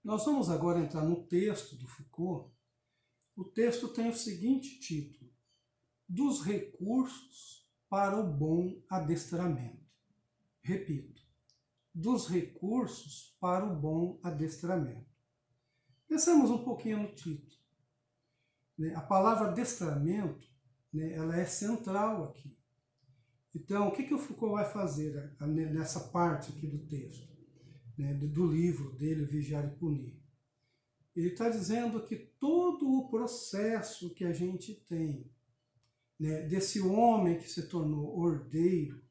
Nós vamos agora entrar no texto do Foucault. O texto tem o seguinte título: Dos recursos para o bom adestramento. Repito, dos recursos para o bom adestramento. Pensemos um pouquinho no título. A palavra adestramento, ela é central aqui. Então, o que o Foucault vai fazer nessa parte aqui do texto, do livro dele, Vigiar e Punir? Ele está dizendo que todo o processo que a gente tem, desse homem que se tornou ordeiro,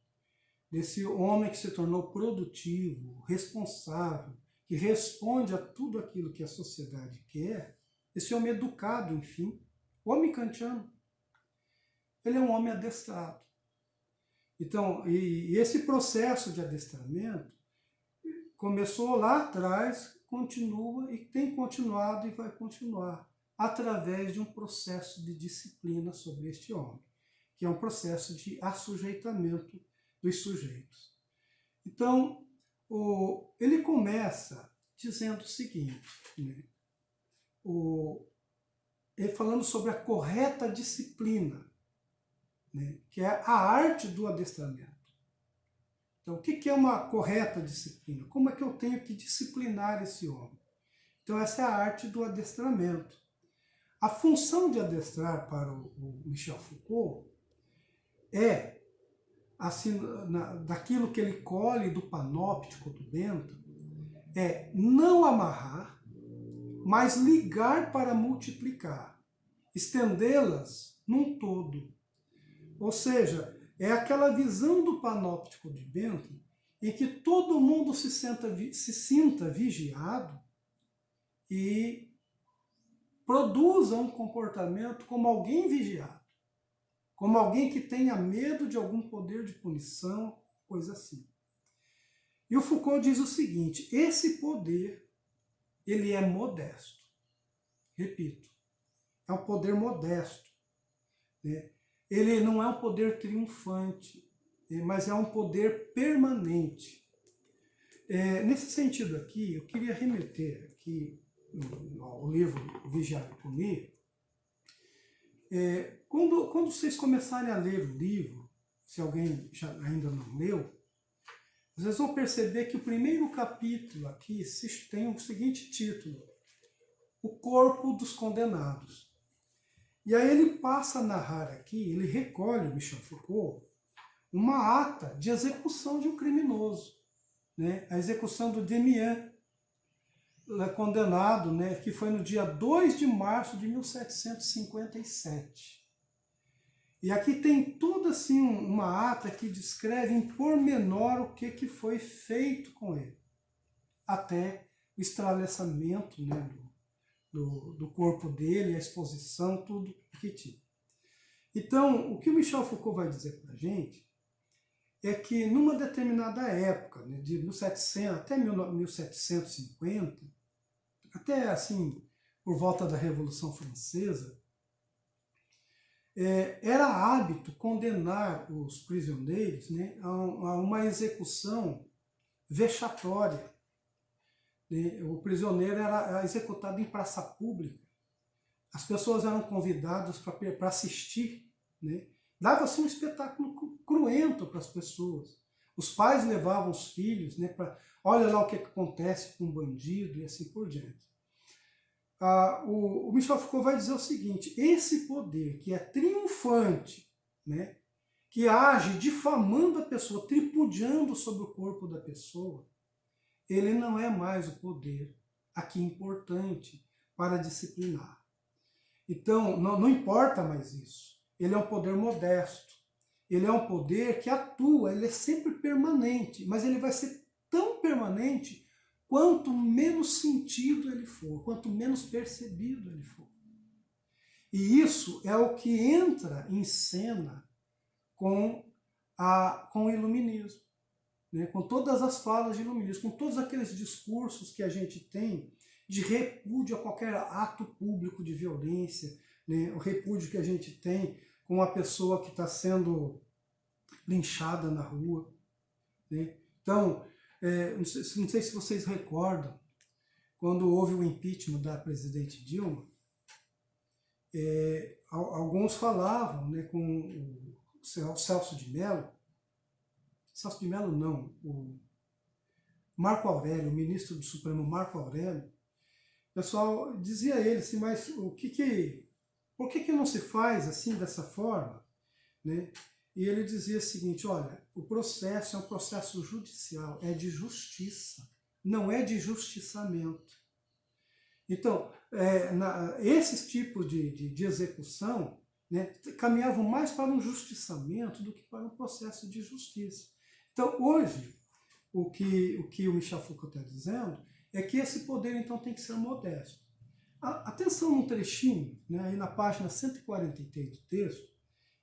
desse homem que se tornou produtivo, responsável, que responde a tudo aquilo que a sociedade quer, esse homem educado, enfim, o homem kantiano, ele é um homem adestrado. Então, e esse processo de adestramento começou lá atrás, continua e tem continuado e vai continuar através de um processo de disciplina sobre este homem, que é um processo de assujeitamento dos sujeitos. Então, ele começa dizendo o seguinte, ele falando sobre a correta disciplina, que é a arte do adestramento. Então, o que é uma correta disciplina? Como é que eu tenho que disciplinar esse homem? Então, essa é a arte do adestramento. A função de adestrar para o Michel Foucault é, assim, daquilo que ele colhe do panóptico do Bento, é não amarrar, mas ligar para multiplicar, estendê-las num todo. Ou seja, é aquela visão do panóptico de Bento em que todo mundo se sinta vigiado e produza um comportamento como alguém vigiado, como alguém que tenha medo de algum poder de punição, coisa assim. E o Foucault diz o seguinte: esse poder, ele é modesto. Repito, é um poder modesto. Ele não é um poder triunfante, mas é um poder permanente. Nesse sentido aqui, eu queria remeter aqui ao livro Vigiar e Punir. Quando vocês começarem a ler o livro, se alguém ainda não leu, vocês vão perceber que o primeiro capítulo aqui tem o seguinte título: O Corpo dos Condenados. E aí ele passa a narrar aqui, ele recolhe, o Michel Foucault, uma ata de execução de um criminoso, a execução do Demian, condenado, que foi no dia 2 de março de 1757. E aqui tem toda assim uma ata que descreve em pormenor o que foi feito com ele, até o estraleçamento, do corpo dele, a exposição, tudo que tinha. Então, o que o Michel Foucault vai dizer para a gente é que numa determinada época, de 1700 até 1750, até assim, por volta da Revolução Francesa, era hábito condenar os prisioneiros a uma execução vexatória. O prisioneiro era executado em praça pública. As pessoas eram convidadas para assistir. Dava-se um espetáculo cruento para as pessoas. Os pais levavam os filhos para olha lá o que acontece com um bandido e assim por diante. O Michel Foucault vai dizer o seguinte: esse poder que é triunfante, que age difamando a pessoa, tripudiando sobre o corpo da pessoa, ele não é mais o poder aqui importante para disciplinar. Então, não importa mais isso. Ele é um poder modesto. Ele é um poder que atua, ele é sempre permanente, mas ele vai ser tão permanente quanto menos sentido ele for, quanto menos percebido ele for. E isso é o que entra em cena com o iluminismo. Com todas as falas de iluminismo, com todos aqueles discursos que a gente tem de repúdio a qualquer ato público de violência, o repúdio que a gente tem com uma pessoa que está sendo linchada na rua, né? Então, não sei se vocês recordam, quando houve o impeachment da presidente Dilma, alguns falavam, né, com o Celso de Mello não, o Marco Aurélio, o ministro do Supremo Marco Aurélio, o pessoal dizia a ele assim, mas por que não se faz assim, dessa forma? Né? E ele dizia o seguinte, olha, o processo é um processo judicial, é de justiça, não é de justiçamento. Então, esses tipos de execução, né, caminhavam mais para um justiçamento do que para um processo de justiça. Então, hoje, o que o Michel Foucault está dizendo é que esse poder, então, tem que ser modesto. Atenção num trechinho, né, aí na página 143 do texto,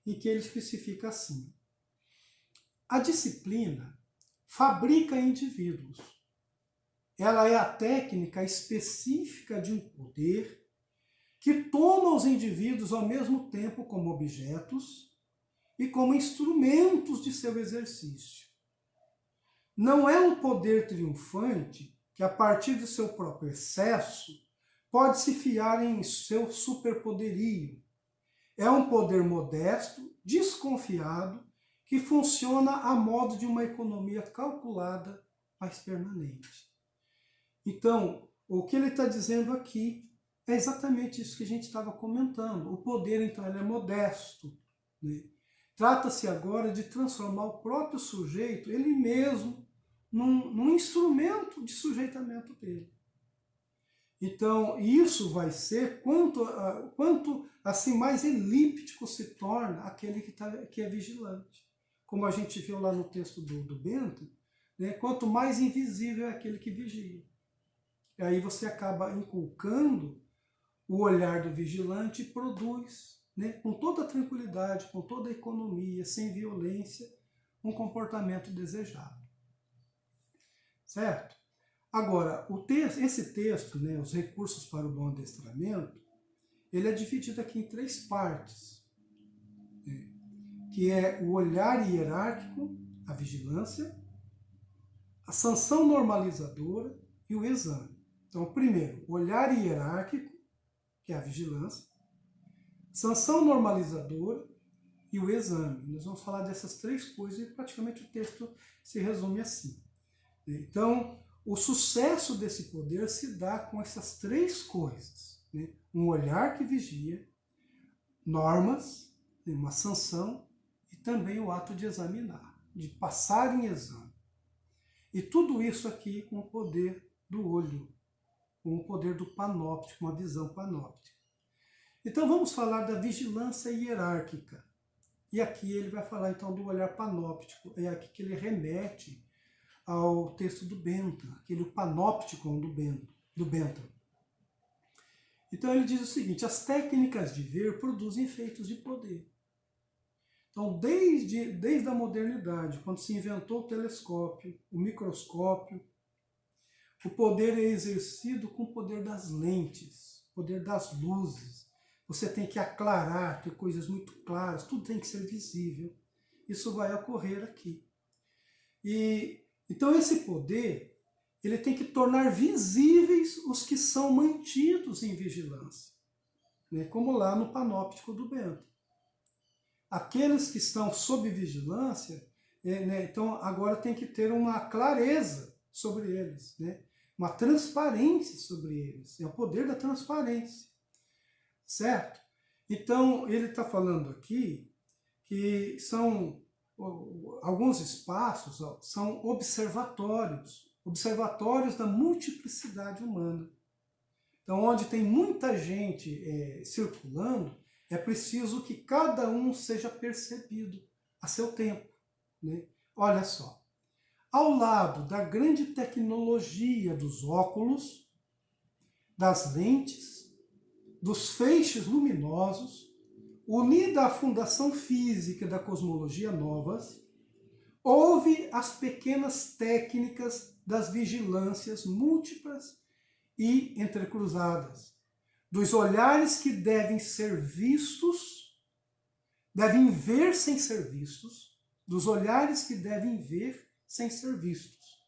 em que ele especifica assim: a disciplina fabrica indivíduos. Ela é a técnica específica de um poder que toma os indivíduos ao mesmo tempo como objetos e como instrumentos de seu exercício. Não é um poder triunfante que, a partir do seu próprio excesso, pode se fiar em seu superpoderio. É um poder modesto, desconfiado, que funciona a modo de uma economia calculada, mas permanente. Então, o que ele está dizendo aqui é exatamente isso que a gente estava comentando. O poder, então, ele é modesto, né? Trata-se agora de transformar o próprio sujeito, ele mesmo, num instrumento de sujeitamento dele. Então, isso vai ser quanto assim mais elíptico se torna aquele que é vigilante. Como a gente viu lá no texto do Bento, né? Quanto mais invisível é aquele que vigia. E aí você acaba inculcando o olhar do vigilante e produz, né, com toda a tranquilidade, com toda a economia, sem violência, um comportamento desejado. Certo? Agora, esse texto, né, os recursos para o bom adestramento, ele é dividido aqui em 3 partes, né, que é o olhar hierárquico, a vigilância, a sanção normalizadora e o exame. Então, primeiro, o olhar hierárquico, que é a vigilância, sanção normalizadora e o exame. Nós vamos falar dessas 3 coisas e praticamente o texto se resume assim. Então, o sucesso desse poder se dá com essas 3 coisas, né? Um olhar que vigia, normas, uma sanção e também o ato de examinar, de passar em exame. E tudo isso aqui com o poder do olho, com o poder do panóptico, uma visão panóptica. Então vamos falar da vigilância hierárquica. E aqui ele vai falar então do olhar panóptico. É aqui que ele remete ao texto do Bentham, aquele panóptico do Bentham. Então ele diz o seguinte: as técnicas de ver produzem efeitos de poder. Então, desde a modernidade, quando se inventou o telescópio, o microscópio, o poder é exercido com o poder das lentes, o poder das luzes. Você tem que aclarar, ter coisas muito claras, tudo tem que ser visível. Isso vai ocorrer aqui. Então esse poder, ele tem que tornar visíveis os que são mantidos em vigilância, né? Como lá no panóptico do Bento. Aqueles que estão sob vigilância, né, então agora tem que ter uma clareza sobre eles, né? Uma transparência sobre eles. É o poder da transparência. Certo? Então, ele está falando aqui que são alguns espaços, são observatórios da multiplicidade humana. Então, onde tem muita gente circulando, é preciso que cada um seja percebido a seu tempo, né? Olha só, ao lado da grande tecnologia dos óculos, das lentes, dos feixes luminosos, unida à fundação física da cosmologia novas, houve as pequenas técnicas das vigilâncias múltiplas e entrecruzadas, dos olhares que devem ser vistos, devem ver sem ser vistos, dos olhares que devem ver sem ser vistos.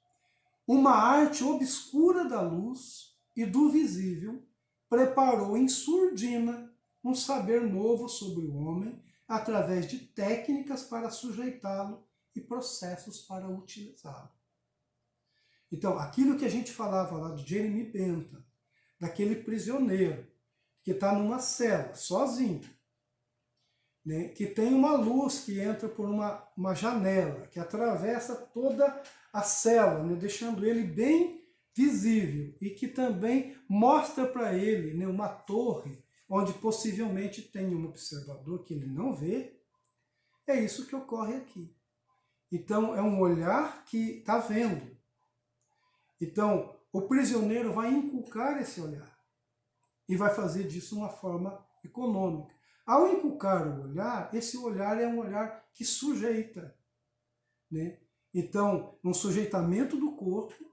Uma arte obscura da luz e do visível preparou em surdina um saber novo sobre o homem através de técnicas para sujeitá-lo e processos para utilizá-lo. Então, aquilo que a gente falava lá de Jeremy Bentham, daquele prisioneiro que está numa cela, sozinho, né, que tem uma luz que entra por uma janela, que atravessa toda a cela, né, deixando ele bem visível, e que também mostra para ele, né, uma torre onde possivelmente tem um observador que ele não vê. É isso que ocorre aqui. Então, é um olhar que está vendo. Então, o prisioneiro vai inculcar esse olhar e vai fazer disso uma forma econômica. Ao inculcar o olhar, esse olhar é um olhar que sujeita, né? Então, um sujeitamento do corpo,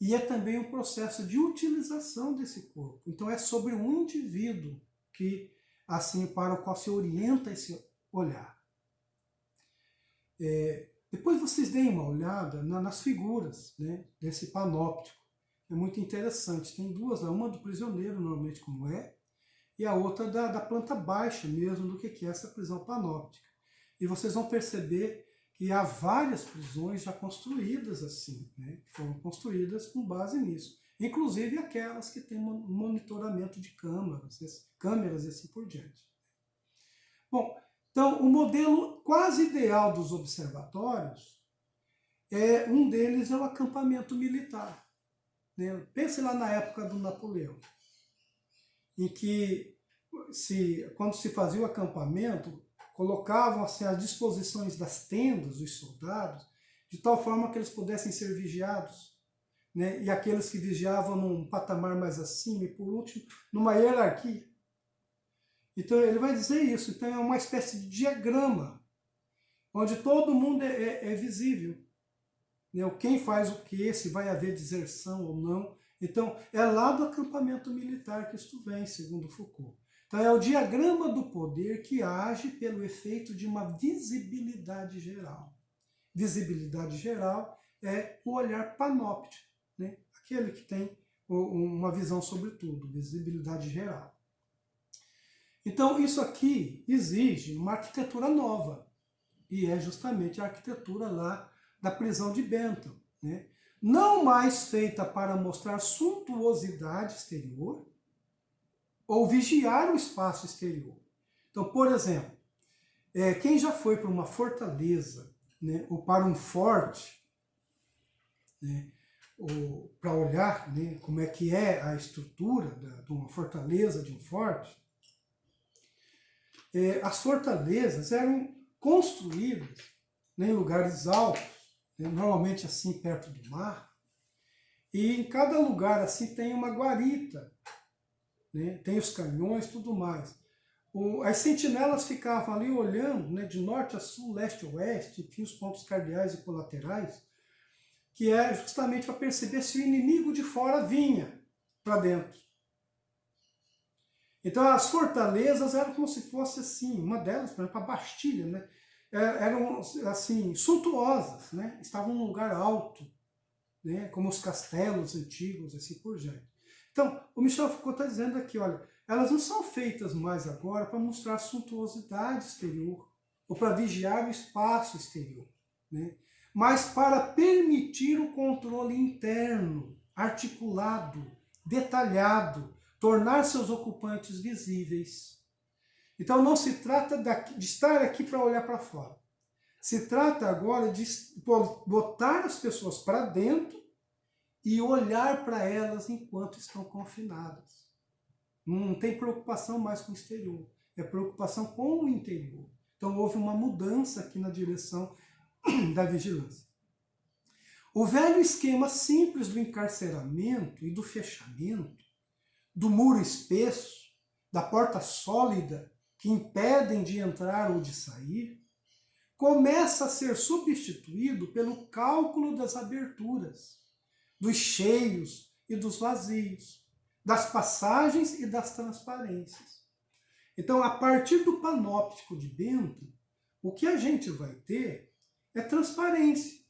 e é também um processo de utilização desse corpo. Então, é sobre um indivíduo que, assim, para o qual se orienta esse olhar. Depois vocês deem uma olhada nas figuras, né, desse panóptico. É muito interessante. Tem duas, uma do prisioneiro, normalmente como é, e a outra da planta baixa mesmo, do que é essa prisão panóptica. E vocês vão perceber que há várias prisões já construídas assim, né, que foram construídas com base nisso. Inclusive aquelas que têm monitoramento de câmeras e assim por diante. Bom, então, o modelo quase ideal dos observatórios, um deles é o acampamento militar. Né? Pense lá na época do Napoleão, em que, quando se fazia o acampamento, colocavam assim, as disposições das tendas dos soldados, de tal forma que eles pudessem ser vigiados, né? E aqueles que vigiavam num patamar mais acima, e por último, numa hierarquia. Então ele vai dizer isso, então é uma espécie de diagrama, onde todo mundo é visível. Né? Quem faz o quê, se vai haver deserção ou não. Então é lá do acampamento militar que isto vem, segundo Foucault. Então é o diagrama do poder que age pelo efeito de uma visibilidade geral. Visibilidade geral é o olhar panóptico, né? Aquele que tem uma visão sobre tudo, visibilidade geral. Então, isso aqui exige uma arquitetura nova, e é justamente a arquitetura lá da prisão de Bentham, né? Não mais feita para mostrar suntuosidade exterior ou vigiar o espaço exterior. Então, por exemplo, quem já foi para uma fortaleza, né, ou para um forte, né, ou para olhar, né, como é que é a estrutura de uma fortaleza, de um forte, as fortalezas eram construídas, né, em lugares altos, né, normalmente assim perto do mar, e em cada lugar assim tem uma guarita, né, tem os canhões e tudo mais. As sentinelas ficavam ali olhando, né, de norte a sul, leste a oeste, enfim, os pontos cardeais e colaterais, que é justamente para perceber se o inimigo de fora vinha para dentro. Então as fortalezas eram como se fosse assim, uma delas, por exemplo, a Bastilha, né? Eram assim, suntuosas, né? Estavam num lugar alto, né? Como os castelos antigos, assim por diante. Então, o Michel Foucault está dizendo aqui, olha, elas não são feitas mais agora para mostrar suntuosidade exterior, ou para vigiar o espaço exterior, né? Mas para permitir o controle interno, articulado, detalhado, tornar seus ocupantes visíveis. Então não se trata de estar aqui para olhar para fora. Se trata agora de botar as pessoas para dentro e olhar para elas enquanto estão confinadas. Não tem preocupação mais com o exterior, é preocupação com o interior. Então houve uma mudança aqui na direção da vigilância. O velho esquema simples do encarceramento e do fechamento, do muro espesso, da porta sólida que impedem de entrar ou de sair, começa a ser substituído pelo cálculo das aberturas, dos cheios e dos vazios, das passagens e das transparências. Então, a partir do panóptico de Bentham, o que a gente vai ter é transparência.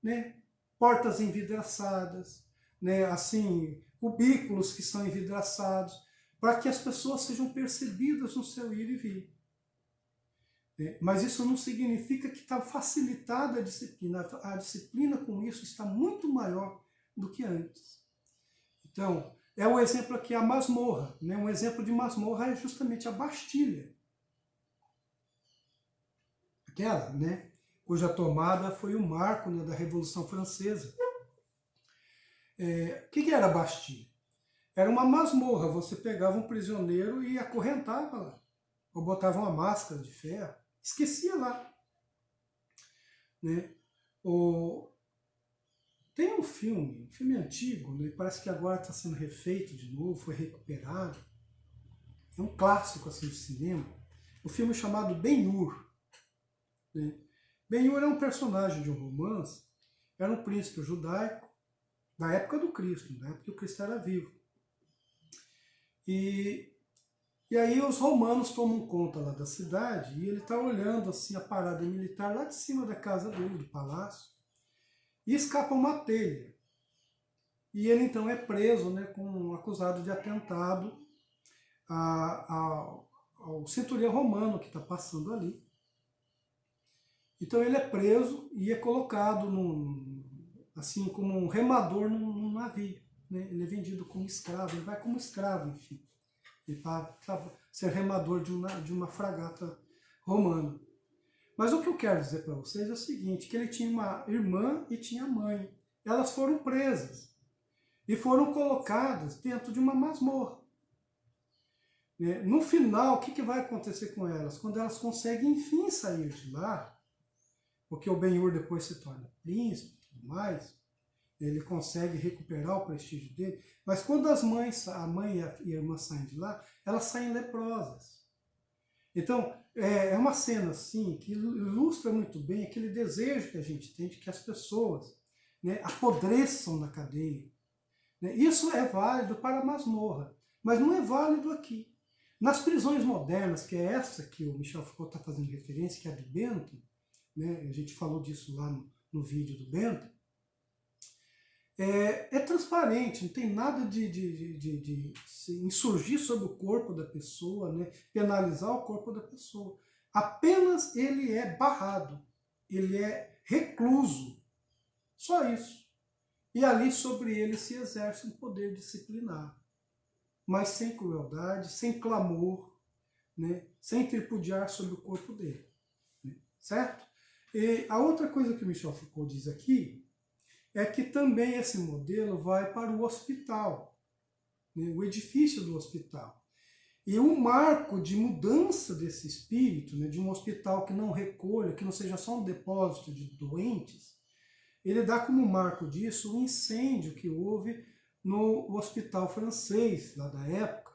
né? Portas envidraçadas, né? Assim, cubículos que são envidraçados, para que as pessoas sejam percebidas no seu ir e vir. Mas isso não significa que está facilitada a disciplina. A disciplina com isso está muito maior do que antes. Então, é o exemplo aqui, a masmorra. Né? Um exemplo de masmorra é justamente a Bastilha. Aquela, né? Cuja tomada foi o marco, né, da Revolução Francesa. O que era a Bastilha? Era uma masmorra. Você pegava um prisioneiro e acorrentava lá. Ou botava uma máscara de ferro. Esquecia lá. Né? Tem um filme antigo, né? Parece que agora está sendo refeito de novo, foi recuperado. É um clássico assim, do cinema. O filme chamado Ben-Hur. Né? Ben-Hur é um personagem de um romance, era um príncipe judaico da época do Cristo, da época que o Cristo era vivo. E aí os romanos tomam conta lá da cidade e ele está olhando assim a parada militar lá de cima da casa dele, do palácio, e escapa uma telha. E ele então é preso, né, acusado de atentado ao centurião romano que está passando ali. Então ele é preso e é colocado assim como um remador num navio. Né? Ele é vendido como escravo, ele vai como escravo, enfim. Para ser remador de uma fragata romana. Mas o que eu quero dizer para vocês é o seguinte, que ele tinha uma irmã e tinha mãe. Elas foram presas e foram colocadas dentro de uma masmorra. No final, o que vai acontecer com elas? Quando elas conseguem, enfim, sair de lá, porque o Ben-Hur depois se torna príncipe e tudo mais, ele consegue recuperar o prestígio dele, mas quando a mãe e a irmã saem de lá, elas saem leprosas. Então, é uma cena assim que ilustra muito bem aquele desejo que a gente tem de que as pessoas, né, apodreçam na cadeia. Né? Isso é válido para a masmorra, mas não é válido aqui. Nas prisões modernas, que é essa que o Michel Foucault está fazendo referência, que é a do Bento, né, a gente falou disso lá no vídeo do Bento, é transparente, não tem nada de se insurgir sobre o corpo da pessoa, né, penalizar o corpo da pessoa. Apenas ele é barrado, ele é recluso, só isso. E ali sobre ele se exerce um poder disciplinar, mas sem crueldade, sem clamor, né, sem tripudiar sobre o corpo dele. Né, certo? E a outra coisa que o Michel Foucault diz aqui é que também esse modelo vai para o hospital, né, o edifício do hospital. E um marco de mudança desse espírito, né, de um hospital que não recolha, que não seja só um depósito de doentes, ele dá como marco disso o incêndio que houve no hospital francês, lá da época,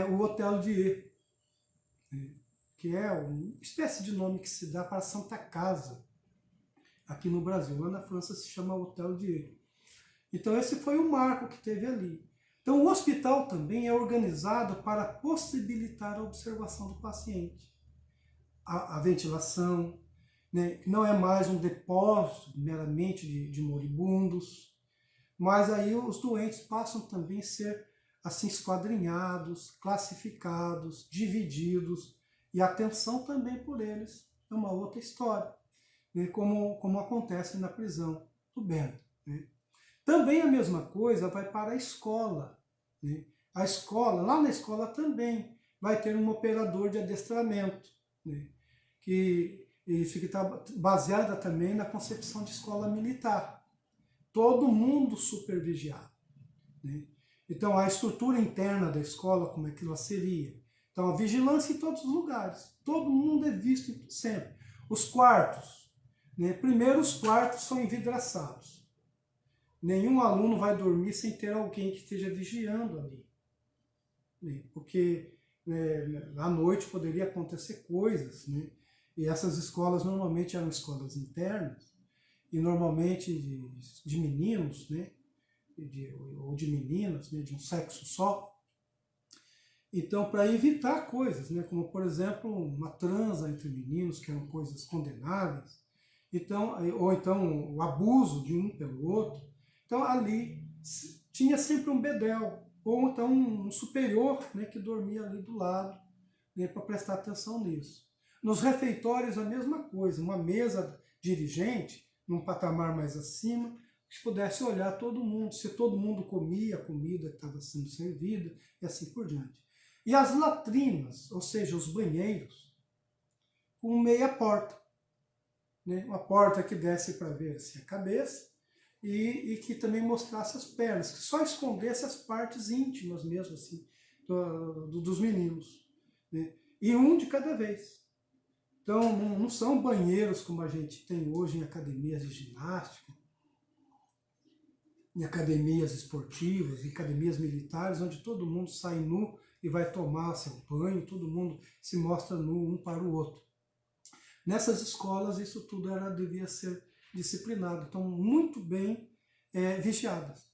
o Hotel Dieu, né, que é uma espécie de nome que se dá para a Santa Casa, aqui no Brasil. Lá na França se chama Hotel Dieu. Então esse foi o marco que teve ali. Então o hospital também é organizado para possibilitar a observação do paciente. A ventilação, né, não é mais um depósito meramente de moribundos, mas aí os doentes passam também a ser assim esquadrinhados, classificados, divididos, e a atenção também por eles é uma outra história. Né, como acontece na prisão do Bento. Né. Também a mesma coisa vai para a escola. Né. A escola, lá na escola também vai ter um operador de adestramento, né, que está baseada também na concepção de escola militar. Todo mundo supervigiado. Né. Então a estrutura interna da escola, como é que ela seria? Então a vigilância em todos os lugares. Todo mundo é visto sempre. Os quartos. Né? Primeiro, os quartos são envidraçados. Nenhum aluno vai dormir sem ter alguém que esteja vigiando ali. Né? Porque à noite poderia acontecer coisas. Né? E essas escolas normalmente eram escolas internas, e normalmente de meninos, né? Ou de meninas, né? De um sexo só. Então, para evitar coisas, né? Como por exemplo uma transa entre meninos, que eram coisas condenáveis, Então, ou então o abuso de um pelo outro. Então ali tinha sempre um bedel, ou então um superior, né, que dormia ali do lado, né, para prestar atenção nisso. Nos refeitórios a mesma coisa, uma mesa dirigente, num patamar mais acima, que pudesse olhar todo mundo, se todo mundo comia a comida que estava sendo servida, e assim por diante. E as latrinas, ou seja, os banheiros, com meia porta, né? Uma porta que desse para ver assim, a cabeça e que também mostrasse as pernas, que só escondesse as partes íntimas mesmo assim dos meninos, né? E um de cada vez. Então não são banheiros como a gente tem hoje em academias de ginástica, em academias esportivas, em academias militares, onde todo mundo sai nu e vai tomar seu banho, todo mundo se mostra nu um para o outro. Nessas escolas isso tudo devia ser disciplinado, então muito bem vigiadas.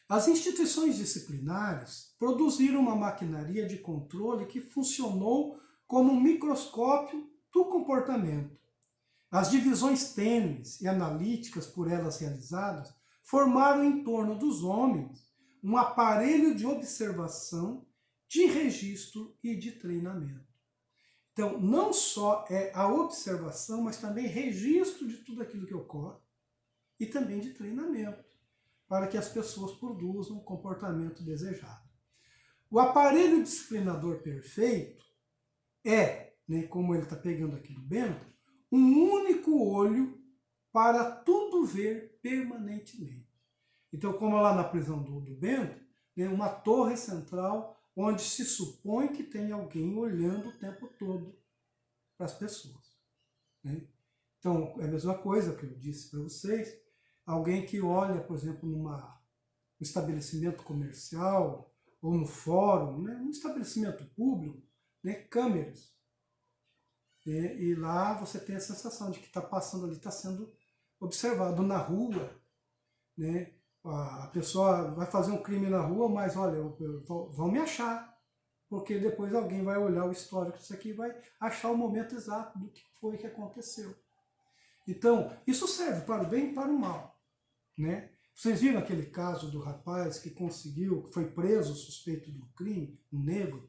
As instituições disciplinares produziram uma maquinaria de controle que funcionou como um microscópio do comportamento. As divisões tênues e analíticas por elas realizadas formaram em torno dos homens um aparelho de observação, de registro e de treinamento. Então, não só é a observação, mas também registro de tudo aquilo que ocorre e também de treinamento, para que as pessoas produzam o comportamento desejado. O aparelho disciplinador perfeito né, como ele está pegando aqui no Bento, um único olho para tudo ver permanentemente. Então, como lá na prisão do Bento, né, uma torre central onde se supõe que tem alguém olhando o tempo todo para as pessoas. Né? Então, é a mesma coisa que eu disse para vocês, alguém que olha, por exemplo, num estabelecimento comercial ou no fórum, né, um estabelecimento público, né, câmeras. E lá você tem a sensação de que está passando ali, está sendo observado na rua, né? A pessoa vai fazer um crime na rua, mas olha, vão me achar, porque depois alguém vai olhar o histórico disso aqui e vai achar o momento exato do que foi que aconteceu. Então, isso serve para o bem e para o mal, né? Vocês viram aquele caso do rapaz que foi preso suspeito do crime, um negro,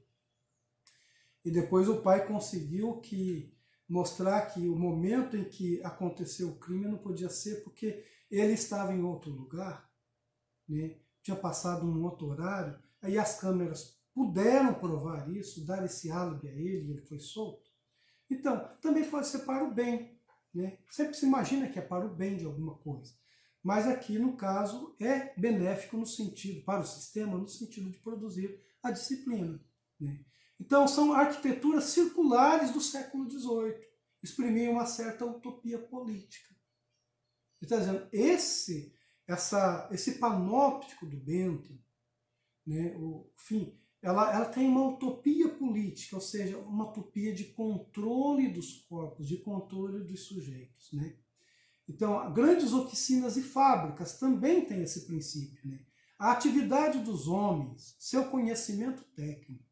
e depois o pai conseguiu mostrar que o momento em que aconteceu o crime não podia ser porque ele estava em outro lugar, né? Tinha passado um outro horário, aí as câmeras puderam provar isso, dar esse álibi a ele e ele foi solto. Então, também pode ser para o bem, né? Sempre se imagina que é para o bem de alguma coisa. Mas aqui, no caso, é benéfico no sentido, para o sistema, no sentido de produzir a disciplina, né? Então, são arquiteturas circulares do século XVIII, exprimiam uma certa utopia política. Ele está dizendo, esse panóptico do Bento, né, ela tem uma utopia política, ou seja, uma utopia de controle dos corpos, de controle dos sujeitos. Né? Então, grandes oficinas e fábricas também têm esse princípio. Né? A atividade dos homens, seu conhecimento técnico,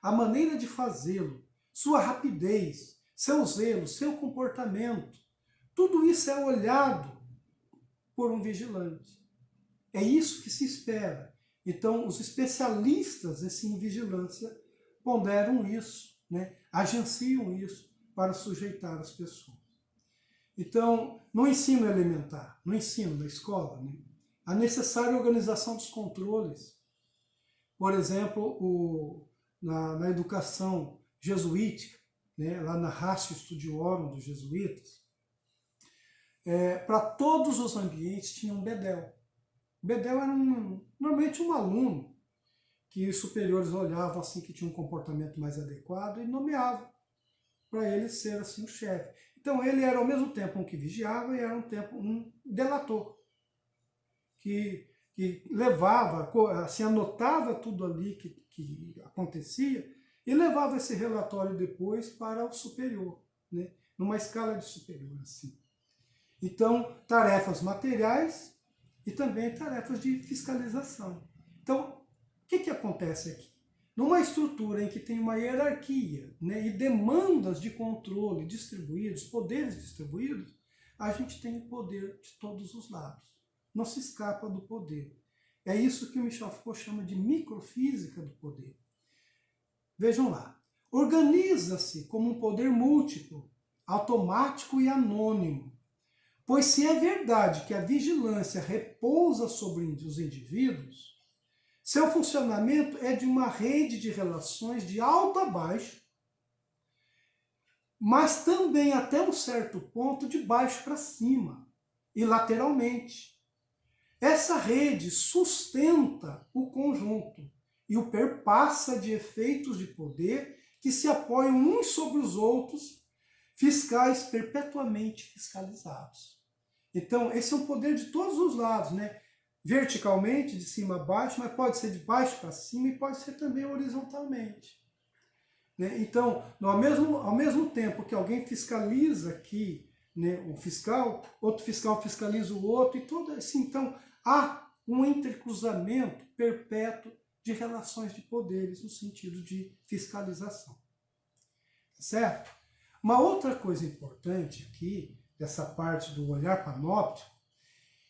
a maneira de fazê-lo, sua rapidez, seu zelo, seu comportamento, tudo isso é olhado por um vigilante. É isso que se espera. Então, os especialistas em vigilância ponderam isso, né? Agenciam isso para sujeitar as pessoas. Então, no ensino elementar, no ensino da escola, né, a necessária organização dos controles. Por exemplo, na educação jesuítica, né, lá na Ratio Studiorum dos jesuítas, para todos os ambientes tinha um bedel. O bedel era normalmente um aluno que os superiores olhavam assim que tinha um comportamento mais adequado e nomeavam para ele ser assim o chefe. Então ele era ao mesmo tempo um que vigiava e era um tempo um delator, que levava, assim, anotava tudo ali que acontecia e levava esse relatório depois para o superior, né? Numa escala de superior assim. Então, tarefas materiais e também tarefas de fiscalização. Então, o que acontece aqui? numa estrutura em que tem uma hierarquia, né, e demandas de controle distribuídos, poderes distribuídos, a gente tem o poder de todos os lados. Não se escapa do poder. É isso que o Michel Foucault chama de microfísica do poder. Vejam lá. Organiza-se como um poder múltiplo, automático e anônimo. Pois se é verdade que a vigilância repousa sobre os indivíduos, seu funcionamento é de uma rede de relações de alto a baixo, mas também até um certo ponto de baixo para cima e lateralmente. Essa rede sustenta o conjunto e o perpassa de efeitos de poder que se apoiam uns sobre os outros, fiscais perpetuamente fiscalizados. Então, esse é um poder de todos os lados, né? Verticalmente, de cima a baixo, mas pode ser de baixo para cima e pode ser também horizontalmente. Né? Então, ao mesmo tempo que alguém fiscaliza aqui, né, um fiscal, outro fiscal fiscaliza o outro, e tudo assim, então há um intercruzamento perpétuo de relações de poderes no sentido de fiscalização. Certo? Uma outra coisa importante aqui, dessa parte do olhar panóptico,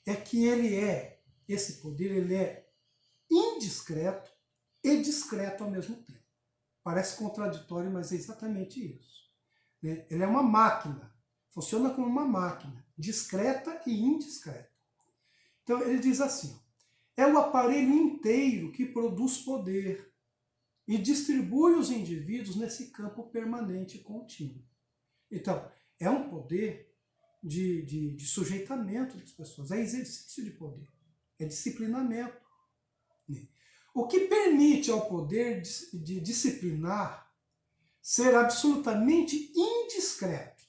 é que esse poder ele é indiscreto e discreto ao mesmo tempo. Parece contraditório, mas é exatamente isso. Né? Ele é uma máquina, funciona como uma máquina, discreta e indiscreta. Então ele diz assim, é o aparelho inteiro que produz poder e distribui os indivíduos nesse campo permanente e contínuo. Então, é um poder de sujeitamento das pessoas, é exercício de poder, é disciplinamento. O que permite ao poder de disciplinar ser absolutamente indiscreto,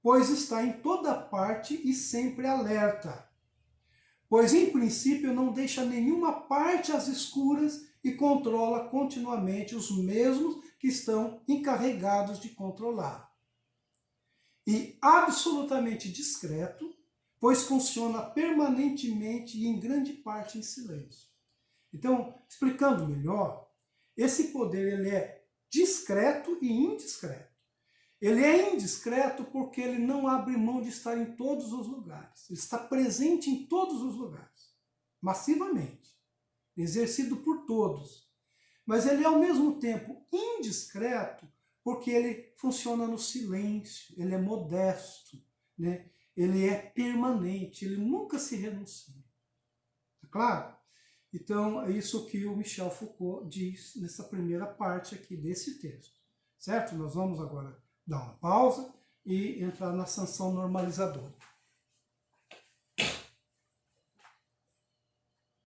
pois está em toda parte e sempre alerta, pois em princípio não deixa nenhuma parte às escuras e controla continuamente os mesmos que estão encarregados de controlar. E absolutamente discreto, pois funciona permanentemente e em grande parte em silêncio. Então, explicando melhor, esse poder ele é discreto e indiscreto. Ele é indiscreto porque ele não abre mão de estar em todos os lugares. Ele está presente em todos os lugares, massivamente, exercido por todos. Mas ele é ao mesmo tempo indiscreto porque ele funciona no silêncio, ele é modesto, né? Ele é permanente, ele nunca se renuncia. Tá claro? Então, é isso que o Michel Foucault diz nessa primeira parte aqui desse texto. Certo? Nós vamos agora dar uma pausa e entrar na sanção normalizadora.